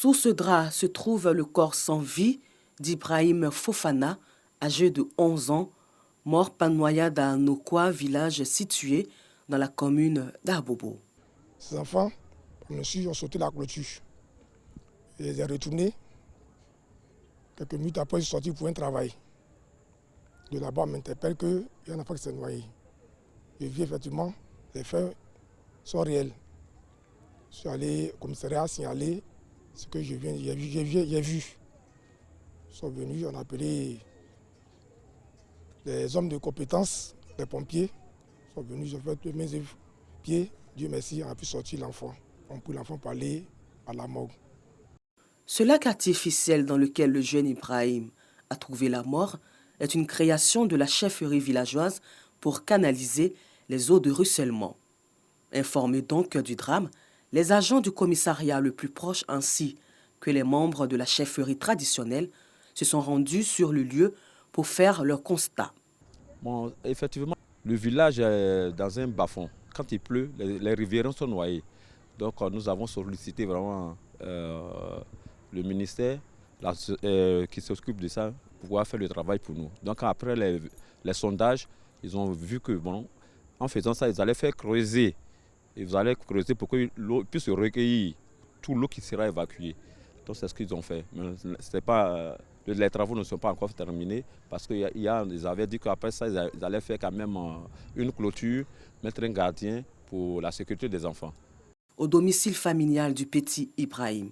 Sous ce drap se trouve le corps sans vie d'Ibrahim Fofana, âgé de 11 ans, mort par noyade à Nokwa, village situé dans la commune d'Abobo. Ces enfants, bien sûr, ont sauté la clôture. Et ils sont retournés. Quelques minutes après, ils sont sortis pour un travail. De là-bas, on m'interpelle qu'il y a un enfant qui s'est noyé. Je vis effectivement, les faits sont réels. Je suis allé au commissariat signaler ce que j'ai vu. Ils sont venus, on a appelé les hommes de compétence, les pompiers. Ils sont venus, j'ai fait tous mes pieds. Dieu merci, on a pu sortir l'enfant. On a pris l'enfant pour aller à la morgue. Ce lac artificiel dans lequel le jeune Ibrahim a trouvé la mort est une création de la chefferie villageoise pour canaliser les eaux de ruissellement. Informés donc du drame, les agents du commissariat le plus proche ainsi que les membres de la chefferie traditionnelle se sont rendus sur le lieu pour faire leur constat. Bon, effectivement, le village est dans un bas-fond. Quand il pleut, les riverains sont noyés. Donc nous avons sollicité vraiment le ministère qui s'occupe de ça pour pouvoir faire le travail pour nous. Donc après les sondages, ils ont vu que bon, en faisant ça, ils allaient faire creuser. Ils allaient creuser pour que l'eau puisse recueillir toute l'eau qui sera évacuée. Donc c'est ce qu'ils ont fait. Mais c'est pas, les travaux ne sont pas encore terminés parce qu'ils avaient dit qu'après ça, ils allaient faire quand même une clôture, mettre un gardien pour la sécurité des enfants. Au domicile familial du petit Ibrahim,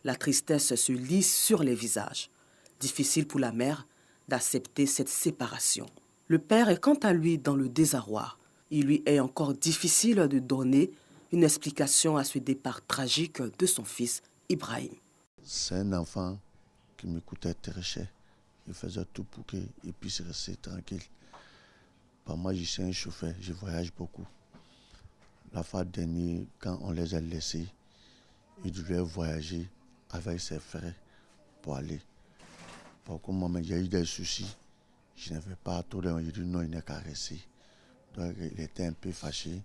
la tristesse se lit sur les visages. Difficile pour la mère d'accepter cette séparation. Le père est quant à lui dans le désarroi. Il lui est encore difficile de donner une explication à ce départ tragique de son fils Ibrahim. C'est un enfant qui me coûtait très cher. Je faisais tout pour qu'il puisse rester tranquille. Moi, je suis un chauffeur, je voyage beaucoup. La fois dernière, quand on les a laissés, il devait voyager avec ses frères pour aller. Pour que moi, il y a eu des soucis. Je n'avais pas trop de... J'ai dit non, il n'est qu'à rester. Donc il était un peu fâché.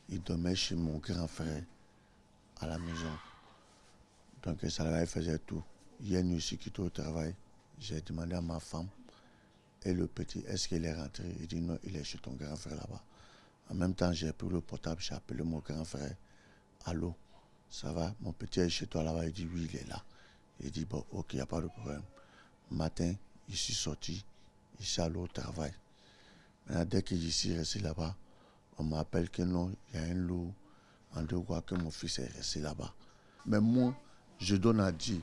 Il dormait chez mon grand frère à la maison. Donc ça faisait tout. Hier nuit, je suis quitté au travail. J'ai demandé à ma femme et le petit, est-ce qu'il est rentré? Il dit non, il est chez ton grand frère là-bas. En même temps, j'ai pris le portable, j'ai appelé mon grand frère. Allô, ça va? Mon petit est chez toi là-bas? Il dit oui, il est là. Il dit bon, ok, il n'y a pas de problème. Matin, je suis sorti, je suis allé au travail. Maintenant, dès que je suis resté là-bas, on m'appelle que non, il y a un lot en deux voies que mon fils est resté là-bas. Mais moi, je donne à Dieu.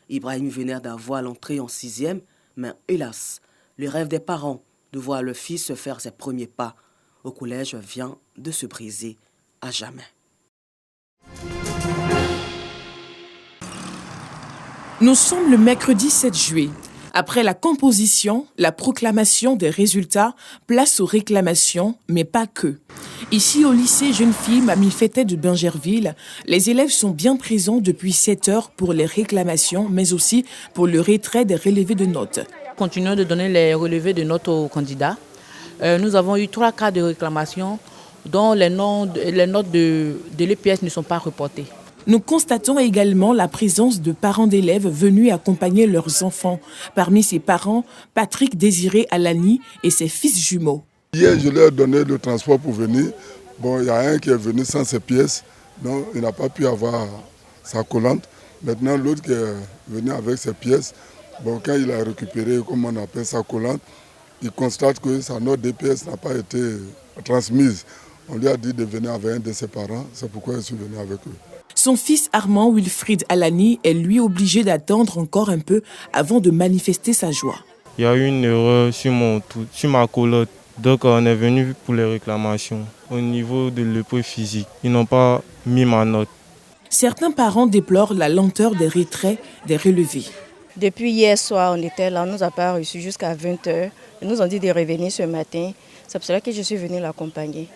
Ibrahim venait d'avoir l'entrée en 6e, mais hélas, le rêve des parents de voir le fils faire ses premiers pas au collège vient de se briser à jamais. Nous sommes le mercredi 7 juillet. Après la composition, la proclamation des résultats, place aux réclamations, mais pas que. Ici, au lycée Jeune Fille Mamie Fétet de Bingerville, les élèves sont bien présents depuis 7 heures pour les réclamations, mais aussi pour le retrait des relevés de notes. Continuons de donner les relevés de notes aux candidats. Nous avons eu 3 cas de réclamation dont les notes de l'EPS ne sont pas reportées. Nous constatons également la présence de parents d'élèves venus accompagner leurs enfants. Parmi ces parents, Patrick Désiré Alani et ses fils jumeaux. Hier, je leur ai donné le transport pour venir. Bon, il y a un qui est venu sans ses pièces, donc il n'a pas pu avoir sa collante. Maintenant, l'autre qui est venu avec ses pièces, bon, quand il a récupéré, comme on appelle sa collante, il constate que sa note de pièces n'a pas été transmise. On lui a dit de venir avec un de ses parents, c'est pourquoi je suis venu avec eux. Son fils Armand Wilfried Alani est lui obligé d'attendre encore un peu avant de manifester sa joie. Il y a eu une erreur sur ma colotte, donc on est venu pour les réclamations. Au niveau de l'épreuve physique, ils n'ont pas mis ma note. Certains parents déplorent la lenteur des retraits des relevés. Depuis hier soir, on était là, on ne nous a pas reçus jusqu'à 20h. Ils nous ont dit de revenir ce matin. C'est pour cela que je suis venue l'accompagner.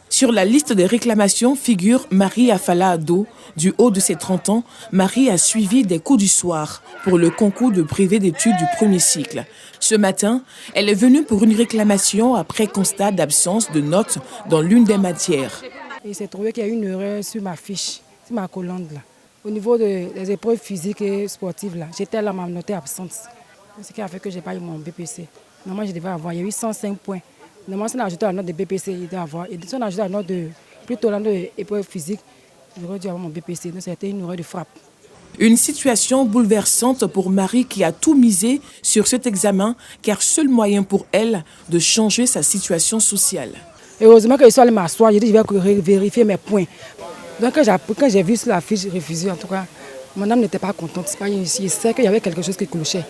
Sur la liste des réclamations figure Marie Afala Ado. Du haut de ses 30 ans, Marie a suivi des cours du soir pour le concours de brevet d'études du premier cycle. Ce matin, elle est venue pour une réclamation après constat d'absence de notes dans l'une des matières. Il s'est trouvé qu'il y a une erreur sur ma fiche, sur ma collante là. Au niveau des épreuves physiques et sportives, j'étais là, ma note absente. Ce qui a fait que je n'ai pas eu mon BPC. Normalement, je devais avoir, il y a eu 105 points. Normalement, si on a ajouté la note de BPC, il devait avoir. Et si on a ajouté la note plutôt la note d'épreuve physique, j'aurais dû avoir mon BPC. Donc, c'était une erreur de frappe. Une situation bouleversante pour Marie qui a tout misé sur cet examen, car seul moyen pour elle de changer sa situation sociale. Heureusement que je suis allée m'asseoir, j'ai dit je vais vérifier mes points. Donc quand j'ai vu sur la fiche refusée, en tout cas, mon âme n'était pas contente. Je sais qu'il y avait quelque chose qui clochait.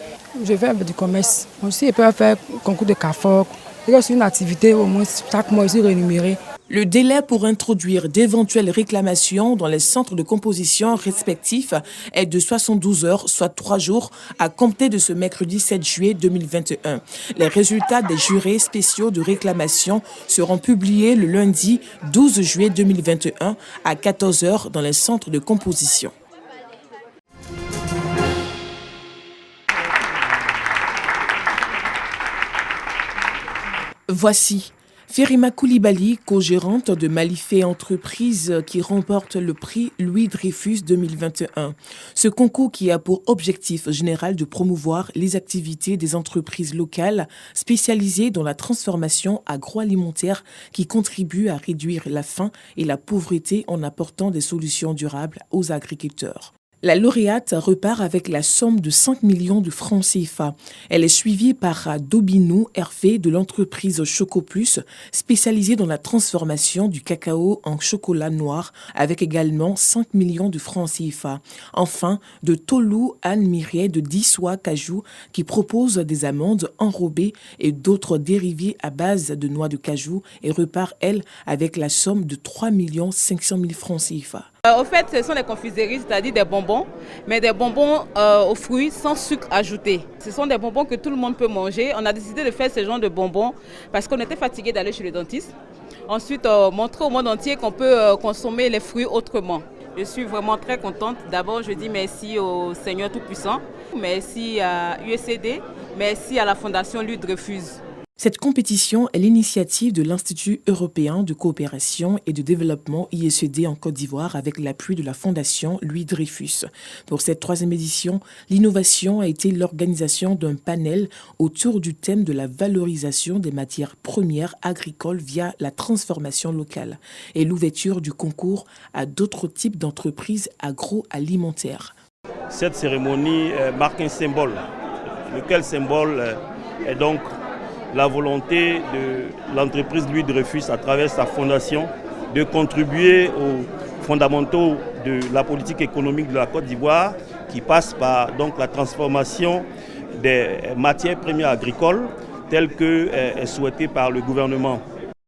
Je fais un peu du commerce. Je peux faire un concours de CAFOC. C'est une activité au moins chaque mois ici rémunérée. Le délai pour introduire d'éventuelles réclamations dans les centres de composition respectifs est de 72 heures, soit 3 jours, à compter de ce mercredi 7 juillet 2021. Les résultats des jurés spéciaux de réclamation seront publiés le lundi 12 juillet 2021 à 14 heures dans les centres de composition. Voici Ferima Koulibaly, co-gérante de Malifé Entreprises, qui remporte le prix Louis Dreyfus 2021. Ce concours qui a pour objectif général de promouvoir les activités des entreprises locales spécialisées dans la transformation agroalimentaire qui contribuent à réduire la faim et la pauvreté en apportant des solutions durables aux agriculteurs. La lauréate repart avec la somme de 5 millions de francs CFA. Elle est suivie par Dobinou Hervé de l'entreprise Chocoplus, spécialisée dans la transformation du cacao en chocolat noir, avec également 5 millions de francs CFA. Enfin, de Tolou Anne Mireille de Dissois Cajou, qui propose des amandes enrobées et d'autres dérivés à base de noix de cajou et repart, elle, avec la somme de 3 500 000 francs CFA. Au fait, ce sont des confiseries, c'est-à-dire des bonbons, mais des bonbons aux fruits sans sucre ajouté. Ce sont des bonbons que tout le monde peut manger. On a décidé de faire ce genre de bonbons parce qu'on était fatigué d'aller chez le dentiste. Ensuite, montrer au monde entier qu'on peut consommer les fruits autrement. Je suis vraiment très contente. D'abord, je dis merci au Seigneur Tout-Puissant, merci à USAID, merci à la Fondation Louis Dreyfus. Cette compétition est l'initiative de l'Institut européen de coopération et de développement ISED en Côte d'Ivoire avec l'appui de la Fondation Louis Dreyfus. Pour cette 3e édition, l'innovation a été l'organisation d'un panel autour du thème de la valorisation des matières premières agricoles via la transformation locale et l'ouverture du concours à d'autres types d'entreprises agroalimentaires. Cette cérémonie marque un symbole, lequel symbole est donc la volonté de l'entreprise Louis Dreyfus à travers sa fondation de contribuer aux fondamentaux de la politique économique de la Côte d'Ivoire qui passe par donc, la transformation des matières premières agricoles telles que est souhaitée par le gouvernement.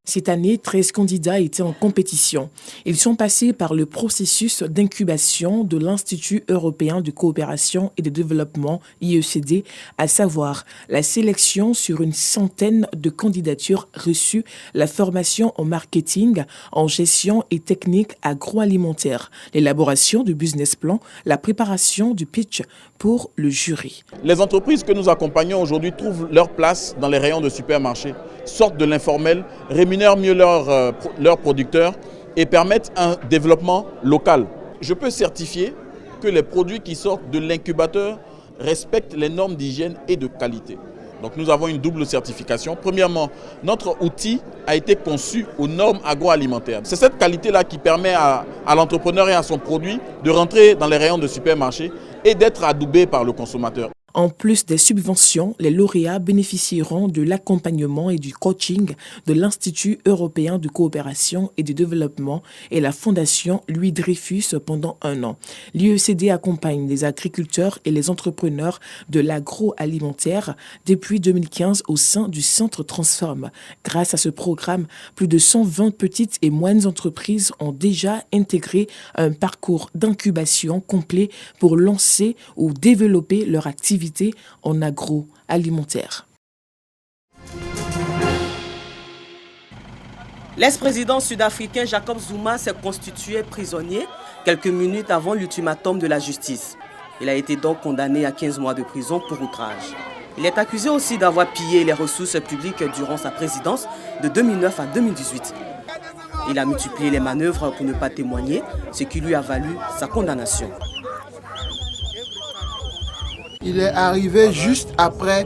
Cette année, 13 candidats étaient en compétition. Ils sont passés par le processus d'incubation de l'Institut européen de coopération et de développement, IECD, à savoir la sélection sur une centaine de candidatures reçues, la formation en marketing, en gestion et technique agroalimentaire, l'élaboration du business plan, la préparation du pitch pour le jury. Les entreprises que nous accompagnons aujourd'hui trouvent leur place dans les rayons de supermarchés, sortent de l'informel, rémunèrent mieux leurs producteurs et permettent un développement local. Je peux certifier que les produits qui sortent de l'incubateur respectent les normes d'hygiène et de qualité. Donc nous avons une double certification. Premièrement, notre outil a été conçu aux normes agroalimentaires. C'est cette qualité-là qui permet à l'entrepreneur et à son produit de rentrer dans les rayons de supermarché et d'être adoubé par le consommateur. En plus des subventions, les lauréats bénéficieront de l'accompagnement et du coaching de l'Institut européen de coopération et de développement et la Fondation Louis Dreyfus pendant 1 an. L'IECD accompagne les agriculteurs et les entrepreneurs de l'agroalimentaire depuis 2015 au sein du Centre Transform. Grâce à ce programme, plus de 120 petites et moyennes entreprises ont déjà intégré un parcours d'incubation complet pour lancer ou développer leur activité en agroalimentaire. L'ex-président sud-africain Jacob Zuma s'est constitué prisonnier quelques minutes avant l'ultimatum de la justice. Il a été donc condamné à 15 mois de prison pour outrage. Il est accusé aussi d'avoir pillé les ressources publiques durant sa présidence de 2009 à 2018. Il a multiplié les manœuvres pour ne pas témoigner, ce qui lui a valu sa condamnation. Il est arrivé juste après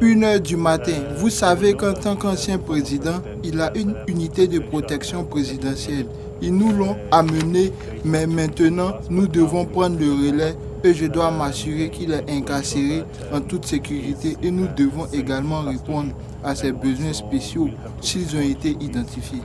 1h du matin. Vous savez qu'en tant qu'ancien président, il a une unité de protection présidentielle. Ils nous l'ont amené, mais maintenant, nous devons prendre le relais et je dois m'assurer qu'il est incarcéré en toute sécurité et nous devons également répondre à ses besoins spéciaux s'ils ont été identifiés.